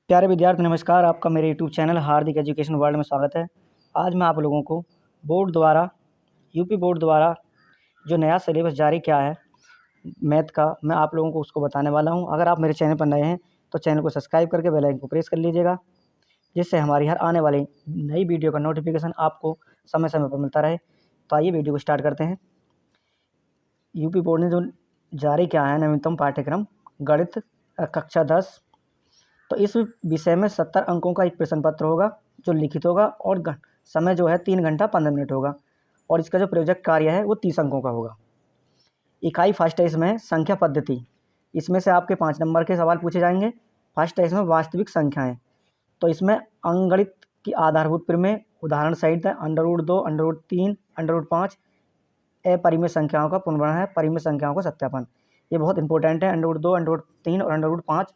प्यारे विद्यार्थी नमस्कार, आपका मेरे यूट्यूब चैनल हार्दिक एजुकेशन वर्ल्ड में स्वागत है। आज मैं आप लोगों को यूपी बोर्ड द्वारा जो नया सिलेबस जारी किया है मैथ का, मैं आप लोगों को उसको बताने वाला हूं। अगर आप मेरे चैनल पर नए हैं तो चैनल को सब्सक्राइब करके बेल आइकन को प्रेस कर लीजिएगा, जिससे हमारी हर आने वाली नई वीडियो का नोटिफिकेशन आपको समय समय पर मिलता रहे। तो आइए वीडियो को स्टार्ट करते हैं। यूपी बोर्ड ने जो जारी किया है नवीनतम पाठ्यक्रम गणित कक्षा 10, तो इस विषय में 70 अंकों का एक प्रश्न पत्र होगा जो लिखित होगा और समय जो है 3 घंटा 15 मिनट होगा, और इसका जो प्रोजेक्ट कार्य है वो 30 अंकों का होगा। इकाई फर्स्ट है इसमें संख्या पद्धति। इसमें से आपके 5 नंबर के सवाल पूछे जाएंगे। फर्स्ट है इसमें वास्तविक संख्याएं, तो इसमें अंकगणित की आधारभूत प्रमेय उदाहरण सहित है √2, √3, √5। अपरिमेय संख्याओं का पुनर्गणन है, परिमेय संख्याओं का सत्यापन। ये बहुत इंपॉर्टेंट है। √2, √3 और √5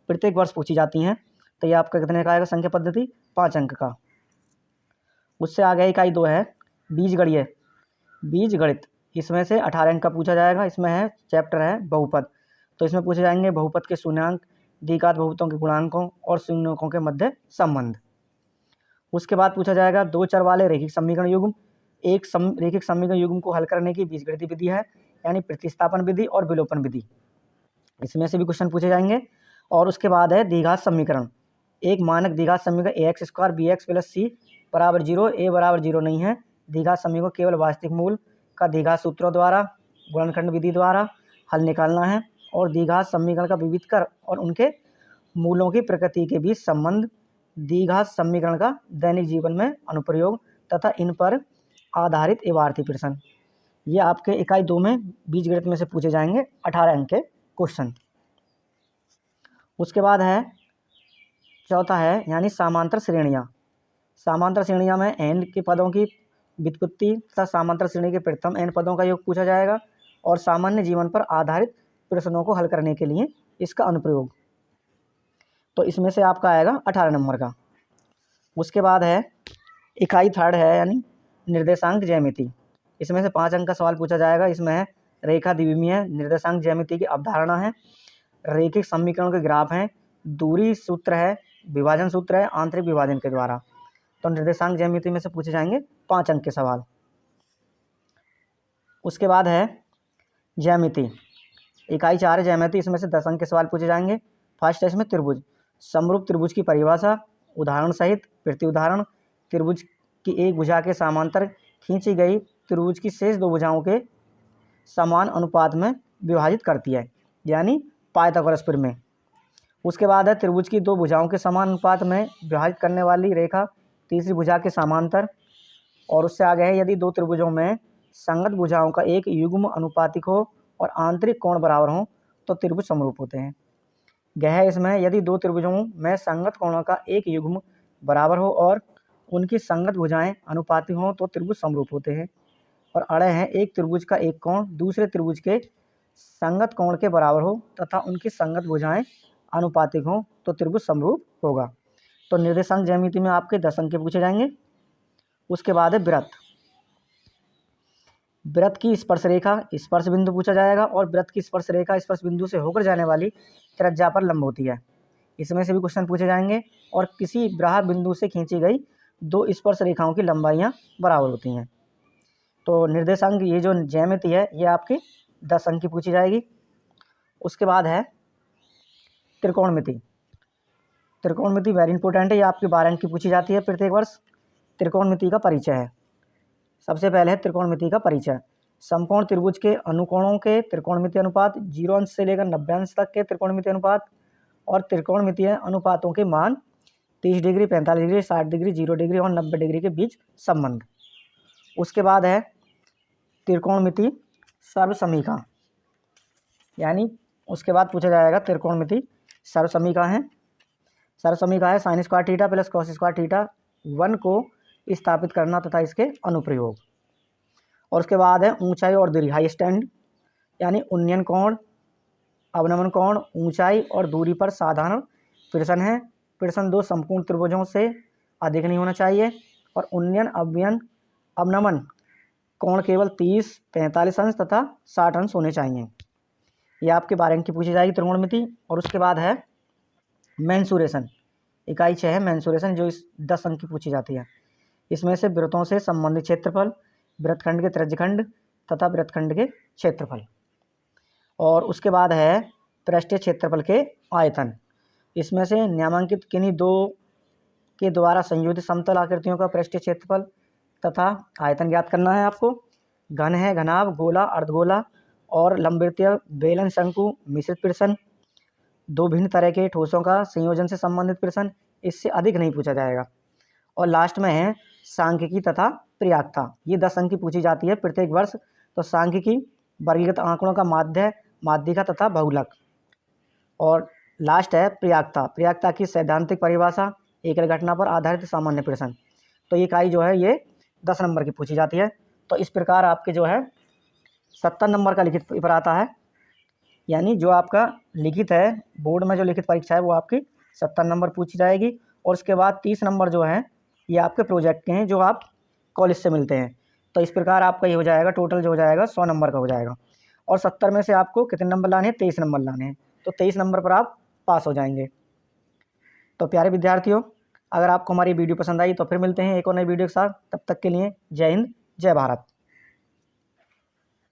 प्रत्येक वर्ष पूछी जाती हैं। तो ये आपका कितने का आएगा संख्या पद्धति? 5 अंक का। उससे आगे इकाई 2 है बीजगणित। इसमें से 18 अंक का पूछा जाएगा। इसमें है चैप्टर है बहुपद, तो इसमें पूछे जाएंगे बहुपद के शून्याङ्क, द्विघात बहुपदों के गुणांकों और शून्यकों के मध्य संबंध। उसके बाद पूछा जाएगा 2 चर वाले रैखिक समीकरण युग्म। एक रैखिक समीकरण युग्म को हल करने की बीजगणितीय विधि है, यानी प्रतिस्थापन विधि और विलोपन विधि। इसमें से भी क्वेश्चन पूछे जाएंगे। और उसके बाद है द्विघात समीकरण। एक मानक द्विघात समीकरण ax² bx + c = 0, a = 0 नहीं है। द्विघात समीकरण केवल वास्तविक मूल का द्विघात सूत्रों द्वारा गुणनखंड विधि द्वारा हल निकालना है, और द्विघात समीकरण का विविधकर और उनके मूलों की प्रकृति के बीच संबंध, द्विघात समीकरण का दैनिक जीवन में अनुप्रयोग तथा इन पर आधारित इबारती प्रश्न, ये आपके इकाई 2 में बीजगणित में से पूछे जाएंगे 18 अंक के क्वेश्चन। उसके बाद है चौथा है यानी समांतर श्रेणियाँ। समांतर श्रेणियाँ में n के पदों की व्युत्पत्ति तथा समांतर श्रेणी के प्रथम n पदों का योग पूछा जाएगा, और सामान्य जीवन पर आधारित प्रश्नों को हल करने के लिए इसका अनुप्रयोग। तो इसमें से आपका आएगा 18 नंबर का। उसके बाद है इकाई 3 है यानी निर्देशांक ज्यामिति। इसमें से 5 अंक का सवाल पूछा जाएगा। इसमें है रेखा द्विविमीय निर्देशांक ज्यामिति की अवधारणा है, रैखिक समीकरण के ग्राफ हैं, दूरी सूत्र है, विभाजन सूत्र है आंतरिक विभाजन के द्वारा। तो निर्देशांक ज्यामिति में से पूछे जाएंगे 5 अंक के सवाल। उसके बाद है ज्यामिति, इकाई 4 है ज्यामिति। इसमें से 10 अंक के सवाल पूछे जाएंगे। फर्स्ट है इसमें त्रिभुज, समरूप त्रिभुज की परिभाषा उदाहरण सहित प्रति उदाहरण। त्रिभुज की एक भुजा के समांतर खींची गई त्रिभुज की शेष 2 भुजाओं के समान अनुपात में विभाजित करती है, यानी पाइथागोरस प्रमेय। उसके बाद है त्रिभुज की 2 भुजाओं के समान अनुपात में विभाजित करने वाली रेखा तीसरी भुजा के समांतर। और उससे आगे है यदि 2 त्रिभुजों में संगत भुजाओं का एक युग्म अनुपातिक हो और आंतरिक कोण बराबर हो तो त्रिभुज समरूप होते हैं। गह है इसमें यदि 2 त्रिभुजों में संगत कोणों का एक युग्म बराबर हो और उनकी संगत भुजाएं अनुपातिक हों तो त्रिभुज समरूप होते हैं। और अड़े हैं एक त्रिभुज का एक कोण दूसरे त्रिभुज के संगत कोण के बराबर हो तथा उनकी संगत भुजाएं अनुपातिक हों तो त्रिभुज समरूप होगा। तो निर्देशांक ज्यामिति में आपके 10 अंक पूछे जाएंगे। उसके बाद है वृत्त। वृत्त की स्पर्श रेखा स्पर्श बिंदु पूछा जाएगा, और वृत्त की स्पर्श रेखा स्पर्श बिंदु से होकर जाने वाली त्रिज्या पर लंब होती है। इसमें से भी क्वेश्चन पूछे जाएंगे। और किसी बाह्य बिंदु से खींची गई 2 स्पर्श रेखाओं की लंबाइयाँ बराबर होती हैं। तो निर्देशांक ये जो ज्यामिति है ये आपकी 10 अंक की पूछी जाएगी। उसके बाद है त्रिकोणमिति। त्रिकोणमिति वेरी इंपॉर्टेंट है, ये आपकी 12 अंक की पूछी जाती है प्रत्येक वर्ष। त्रिकोणमिति का परिचय है। सबसे पहले है त्रिकोणमिति का परिचय। समकोण त्रिभुज के अनुकोणों के त्रिकोणमिति अनुपात, 0 अंश से लेकर 90 अंश तक के त्रिकोणमिति अनुपात, और त्रिकोणमितीय अनुपातों के मान 30 डिग्री, 45 डिग्री, 60 डिग्री, 0 डिग्री और 90 डिग्री के बीच संबंध। उसके बाद है त्रिकोणमिति सर्वसमीका, यानी उसके बाद पूछा जाएगा त्रिकोणमिति सर्वसमीका है। सर्वसमीका है sin² थीटा + cos² थीटा 1 को स्थापित करना तथा इसके अनुप्रयोग। और उसके बाद है ऊंचाई और दूरी हाई स्टैंड, यानी उन्नयन कोण, अवनमन कोण, ऊंचाई और दूरी पर साधारण प्रश्न है। प्रश्न 2 संपूर्ण त्रिभुजों से अधिक नहीं होना चाहिए, और उन्नयन अवनमन कोण केवल 30, 45 अंश तथा 60 अंश होने चाहिए। ये आपके 12 अंक की पूछी जाएगी त्रिकोणमिति। और उसके बाद है मेंसुरेशन, इकाई 6 है मेंसुरेशन, जो इस 10 अंक की पूछी जाती है। इसमें से वृत्तों से संबंधित क्षेत्रफल, वृत्तखंड के त्रिज्यखंड तथा वृत्तखंड के क्षेत्रफल। और उसके बाद है पृष्ठीय क्षेत्रफल के आयतन। इसमें से निम्नलिखित किन्हीं दो के द्वारा संयोजित समतल आकृतियों का पृष्ठीय क्षेत्रफल तथा आयतन ज्ञात करना है आपको। घन है घनाभ, गोला, अर्धगोला और लंबवृत्तीय, बेलन, शंकु, मिश्रित प्रश्न, दो भिन्न तरह के ठोसों का संयोजन से संबंधित प्रश्न, इससे अधिक नहीं पूछा जाएगा। और लास्ट में है सांख्यिकी तथा प्रयाक्ता। ये 10 अंक की पूछी जाती है प्रत्येक वर्ष। तो सांख्यिकी वर्गीकृत आंकड़ों का माध्य, माध्यिका तथा बहुलक। और लास्ट है प्रयाक्ता। प्रयाक्ता की सैद्धांतिक परिभाषा, एकल घटना पर आधारित सामान्य प्रश्न। तो ये इकाई जो है ये 10 नंबर की पूछी जाती है। तो इस प्रकार आपके जो है 70 नंबर का लिखित पेपर आता है, यानी जो आपका लिखित है बोर्ड में जो लिखित परीक्षा है वो आपकी 70 नंबर पूछी जाएगी। और उसके बाद 30 नंबर जो हैं ये आपके प्रोजेक्ट के हैं जो आप कॉलेज से मिलते हैं। तो इस प्रकार आपका ये हो जाएगा, टोटल जो हो जाएगा 100 नंबर का हो जाएगा। और 70 में से आपको कितने नंबर लाने हैं? 23 नंबर लाने हैं। तो 23 नंबर पर आप पास हो जाएंगे। तो प्यारे विद्यार्थियों, अगर आपको हमारी वीडियो पसंद आई तो फिर मिलते हैं एक और नई वीडियो के साथ। तब तक के लिए जय हिंद, जय भारत।